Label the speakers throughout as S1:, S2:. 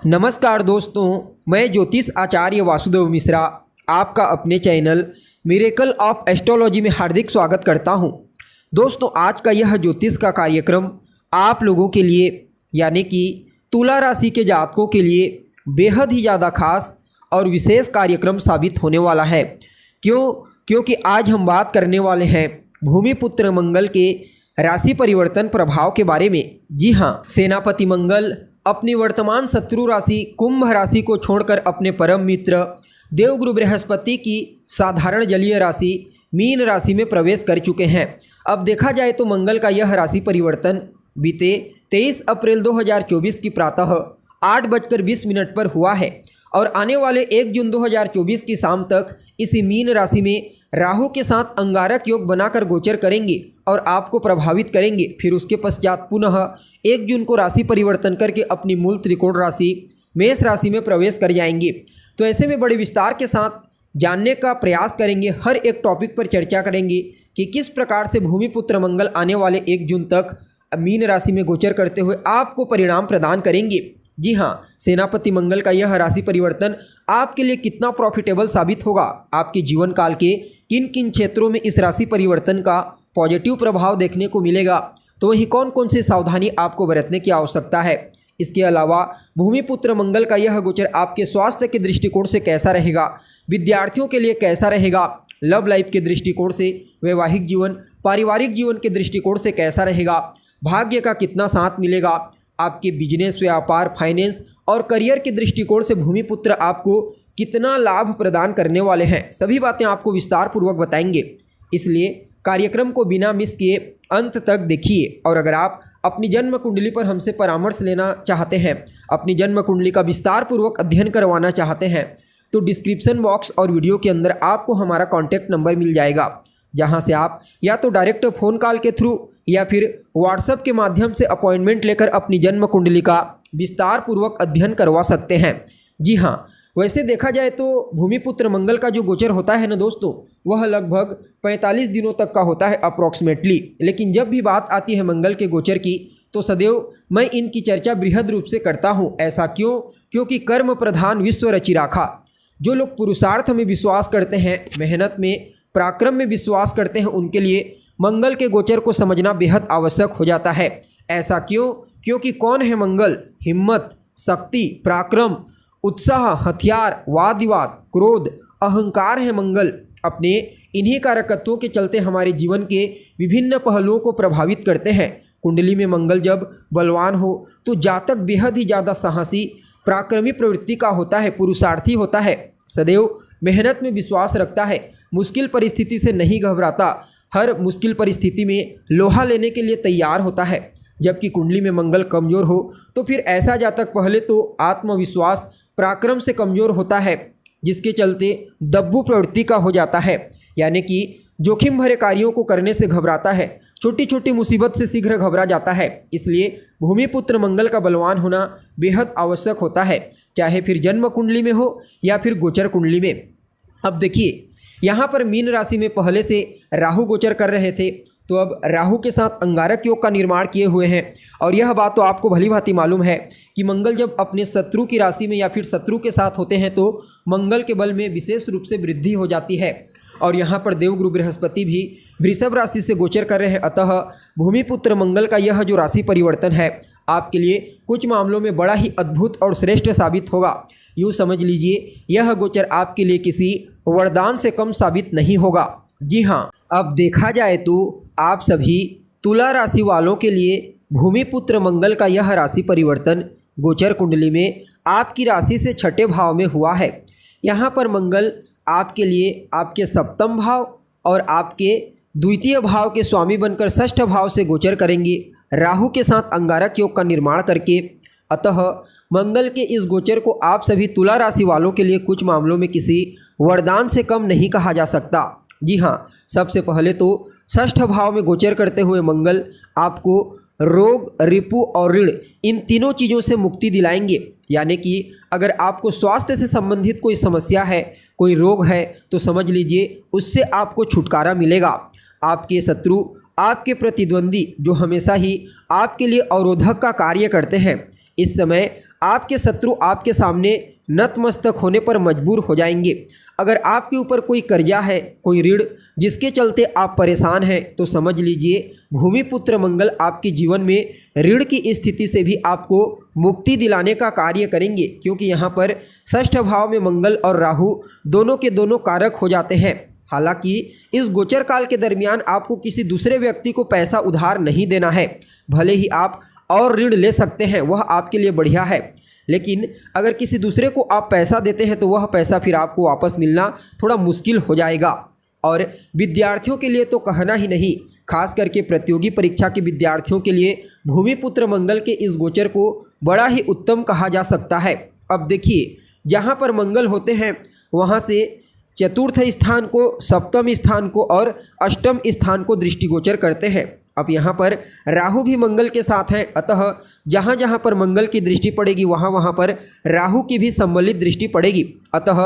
S1: नमस्कार दोस्तों, मैं ज्योतिष आचार्य वासुदेव मिश्रा आपका अपने चैनल मिरेकल ऑफ एस्ट्रोलॉजी में हार्दिक स्वागत करता हूं। दोस्तों, आज का यह ज्योतिष का कार्यक्रम आप लोगों के लिए यानी कि तुला राशि के जातकों के लिए बेहद ही ज़्यादा खास और विशेष कार्यक्रम साबित होने वाला है। क्योंकि आज हम बात करने वाले हैं भूमिपुत्र मंगल के राशि परिवर्तन प्रभाव के बारे में। जी हाँ, सेनापति मंगल अपनी वर्तमान शत्रु राशि कुंभ राशि को छोड़कर अपने परम मित्र देवगुरु बृहस्पति की साधारण जलीय राशि मीन राशि में प्रवेश कर चुके हैं। अब देखा जाए तो मंगल का यह राशि परिवर्तन बीते 23 अप्रैल 2024 की प्रातः 8:20 पर हुआ है और आने वाले 1 जून 2024 की शाम तक इसी मीन राशि में राहु के साथ अंगारक योग बनाकर गोचर करेंगे और आपको प्रभावित करेंगे। फिर उसके पश्चात पुनः 1 जून को राशि परिवर्तन करके अपनी मूल त्रिकोण राशि मेष राशि में प्रवेश कर जाएंगे। तो ऐसे में बड़े विस्तार के साथ जानने का प्रयास करेंगे, हर एक टॉपिक पर चर्चा करेंगे कि किस प्रकार से भूमिपुत्र मंगल आने वाले 1 जून तक मीन राशि में गोचर करते हुए आपको परिणाम प्रदान करेंगे। जी हाँ, सेनापति मंगल का यह राशि परिवर्तन आपके लिए कितना प्रॉफिटेबल साबित होगा, आपके जीवन काल के किन किन क्षेत्रों में इस राशि परिवर्तन का पॉजिटिव प्रभाव देखने को मिलेगा, तो वहीं कौन कौन सी सावधानी आपको बरतने की आवश्यकता है। इसके अलावा भूमिपुत्र मंगल का यह गोचर आपके स्वास्थ्य के दृष्टिकोण से कैसा रहेगा, विद्यार्थियों के लिए कैसा रहेगा, लव लाइफ के दृष्टिकोण से, वैवाहिक जीवन, पारिवारिक जीवन के दृष्टिकोण से कैसा रहेगा, भाग्य का कितना साथ मिलेगा, आपके बिजनेस, व्यापार, फाइनेंस और करियर के दृष्टिकोण से भूमिपुत्र आपको कितना लाभ प्रदान करने वाले हैं, सभी बातें आपको विस्तार पूर्वक बताएंगे। इसलिए कार्यक्रम को बिना मिस किए अंत तक देखिए। और अगर आप अपनी जन्म कुंडली पर हमसे परामर्श लेना चाहते हैं, अपनी जन्म कुंडली का विस्तार पूर्वक अध्ययन करवाना चाहते हैं, तो डिस्क्रिप्शन बॉक्स और वीडियो के अंदर आपको हमारा कॉन्टैक्ट नंबर मिल जाएगा, जहां से आप या तो डायरेक्ट फ़ोन कॉल के थ्रू या फिर व्हाट्सएप के माध्यम से अपॉइंटमेंट लेकर अपनी जन्म कुंडली का विस्तार पूर्वक अध्ययन करवा सकते हैं। जी हाँ, वैसे देखा जाए तो भूमिपुत्र मंगल का जो गोचर होता है ना दोस्तों, वह लगभग 45 दिनों तक का होता है अप्रॉक्सीमेटली। लेकिन जब भी बात आती है मंगल के गोचर की, तो सदैव मैं इनकी चर्चा बृहद रूप से करता हूँ। ऐसा क्यों? क्योंकि कर्म प्रधान विश्व रचि राखा। जो लोग पुरुषार्थ में विश्वास करते हैं, मेहनत में, पराक्रम में विश्वास करते हैं, उनके लिए मंगल के गोचर को समझना बेहद आवश्यक हो जाता है। ऐसा क्यों? क्योंकि कौन है मंगल? हिम्मत, शक्ति, पराक्रम, उत्साह, हथियार, वाद विवाद, क्रोध, अहंकार है मंगल। अपने इन्हीं कारकत्वों के चलते हमारे जीवन के विभिन्न पहलुओं को प्रभावित करते हैं। कुंडली में मंगल जब बलवान हो तो जातक बेहद ही ज़्यादा साहसी, पराक्रमी प्रवृत्ति का होता है, पुरुषार्थी होता है, सदैव मेहनत में विश्वास रखता है, मुश्किल परिस्थिति से नहीं घबराता, हर मुश्किल परिस्थिति में लोहा लेने के लिए तैयार होता है। जबकि कुंडली में मंगल कमज़ोर हो तो फिर ऐसा जातक पहले तो आत्मविश्वास, पराक्रम से कमज़ोर होता है, जिसके चलते दब्बू प्रवृत्ति का हो जाता है, यानी कि जोखिम भरे कार्यों को करने से घबराता है, छोटी छोटी मुसीबत से शीघ्र घबरा जाता है। इसलिए भूमिपुत्र मंगल का बलवान होना बेहद आवश्यक होता है, चाहे फिर जन्म कुंडली में हो या फिर गोचर कुंडली में। अब देखिए, यहाँ पर मीन राशि में पहले से राहु गोचर कर रहे थे, तो अब राहु के साथ अंगारक योग का निर्माण किए हुए हैं। और यह बात तो आपको भली भांति मालूम है कि मंगल जब अपने शत्रु की राशि में या फिर शत्रु के साथ होते हैं तो मंगल के बल में विशेष रूप से वृद्धि हो जाती है। और यहाँ पर देवगुरु बृहस्पति भी वृषभ राशि से गोचर कर रहे हैं। अतः भूमिपुत्र मंगल का यह जो राशि परिवर्तन है आपके लिए कुछ मामलों में बड़ा ही अद्भुत और श्रेष्ठ साबित होगा। यूँ समझ लीजिए, यह गोचर आपके लिए किसी वरदान से कम साबित नहीं होगा। जी हाँ, अब देखा जाए तो आप सभी तुला राशि वालों के लिए भूमिपुत्र मंगल का यह राशि परिवर्तन गोचर कुंडली में आपकी राशि से 6ठे भाव में हुआ है। यहाँ पर मंगल आपके लिए आपके सप्तम भाव और आपके द्वितीय भाव के स्वामी बनकर 6ठ भाव से गोचर करेंगे, राहु के साथ अंगारक योग का निर्माण करके। अतः मंगल के इस गोचर को आप सभी तुला राशि वालों के लिए कुछ मामलों में किसी वरदान से कम नहीं कहा जा सकता। जी हाँ, सबसे पहले तो 6ठ भाव में गोचर करते हुए मंगल आपको रोग, रिपु और ऋण, इन तीनों चीज़ों से मुक्ति दिलाएंगे। यानी कि अगर आपको स्वास्थ्य से संबंधित कोई समस्या है, कोई रोग है, तो समझ लीजिए उससे आपको छुटकारा मिलेगा। आपके शत्रु, आपके प्रतिद्वंदी जो हमेशा ही आपके लिए अवरोधक का कार्य करते हैं, इस समय आपके शत्रु आपके सामने नतमस्तक होने पर मजबूर हो जाएंगे। अगर आपके ऊपर कोई कर्जा है, कोई ऋण जिसके चलते आप परेशान हैं, तो समझ लीजिए भूमिपुत्र मंगल आपके जीवन में ऋण की स्थिति से भी आपको मुक्ति दिलाने का कार्य करेंगे, क्योंकि यहाँ पर षष्ठ भाव में मंगल और राहु दोनों के दोनों कारक हो जाते हैं। हालांकि इस गोचर काल के दरमियान आपको किसी दूसरे व्यक्ति को पैसा उधार नहीं देना है। भले ही आप और ऋण ले सकते हैं, वह आपके लिए बढ़िया है, लेकिन अगर किसी दूसरे को आप पैसा देते हैं तो वह पैसा फिर आपको वापस मिलना थोड़ा मुश्किल हो जाएगा। और विद्यार्थियों के लिए तो कहना ही नहीं, खास करके प्रतियोगी परीक्षा के विद्यार्थियों के लिए भूमिपुत्र मंगल के इस गोचर को बड़ा ही उत्तम कहा जा सकता है। अब देखिए, जहाँ पर मंगल होते हैं वहाँ से चतुर्थ स्थान को, सप्तम स्थान को और अष्टम स्थान को दृष्टिगोचर करते हैं। अब यहाँ पर राहु भी मंगल के साथ हैं, अतः जहाँ जहाँ पर मंगल की दृष्टि पड़ेगी वहाँ वहाँ पर राहु की भी सम्मिलित दृष्टि पड़ेगी। अतः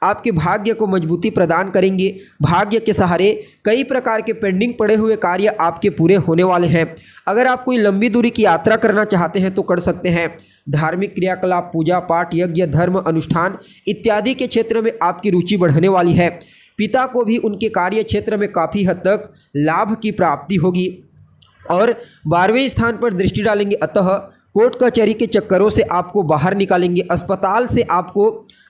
S1: आपके भाग्य को मजबूती प्रदान करेंगे। भाग्य के सहारे कई प्रकार के पेंडिंग पड़े हुए कार्य आपके पूरे होने वाले हैं। अगर आप कोई लंबी दूरी की यात्रा करना चाहते हैं तो कर सकते हैं। धार्मिक क्रियाकलाप, पूजा पाठ, यज्ञ, धर्म, अनुष्ठान इत्यादि के क्षेत्र में आपकी रुचि बढ़ने वाली है। पिता को भी उनके कार्य क्षेत्र में काफ़ी हद तक लाभ की प्राप्ति होगी और 12वें स्थान पर दृष्टि डालेंगे, अतः कोर्ट कचहरी के चक्करों से आपको बाहर निकालेंगे।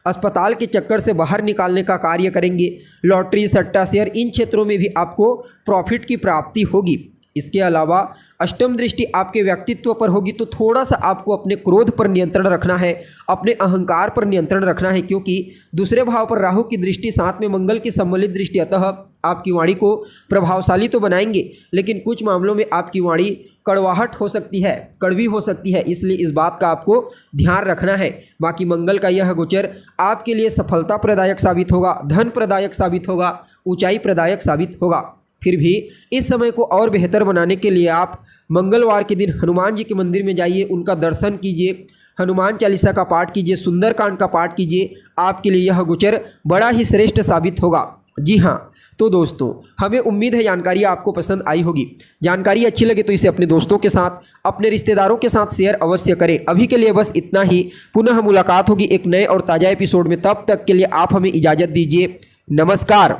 S1: अस्पताल के चक्कर से बाहर निकालने का कार्य करेंगे। लॉटरी, सट्टा, शेयर इन क्षेत्रों में भी आपको प्रॉफिट की प्राप्ति होगी। इसके अलावा अष्टम दृष्टि आपके व्यक्तित्व पर होगी, तो थोड़ा सा आपको अपने क्रोध पर नियंत्रण रखना है, अपने अहंकार पर नियंत्रण रखना है, क्योंकि दूसरे भाव पर राहु की दृष्टि, साथ में मंगल की सम्मिलित दृष्टि, अतः आपकी वाणी को प्रभावशाली तो बनाएंगे, लेकिन कुछ मामलों में आपकी वाणी कड़वाहट हो सकती है, कड़वी हो सकती है, इसलिए इस बात का आपको ध्यान रखना है। बाकी मंगल का यह गोचर आपके लिए सफलता प्रदायक साबित होगा, धन प्रदायक साबित होगा, ऊंचाई प्रदायक साबित होगा। फिर भी इस समय को और बेहतर बनाने के लिए आप मंगलवार के दिन हनुमान जी के मंदिर में जाइए, उनका दर्शन कीजिए, हनुमान चालीसा का पाठ कीजिए, सुंदरकांड का पाठ कीजिए। आपके लिए यह गोचर बड़ा ही श्रेष्ठ साबित होगा। जी हाँ, तो दोस्तों, हमें उम्मीद है जानकारी आपको पसंद आई होगी। जानकारी अच्छी लगे तो इसे अपने दोस्तों के साथ, अपने रिश्तेदारों के साथ शेयर अवश्य करें। अभी के लिए बस इतना ही। पुनः मुलाकात होगी एक नए और ताज़ा एपिसोड में। तब तक के लिए आप हमें इजाज़त दीजिए। नमस्कार।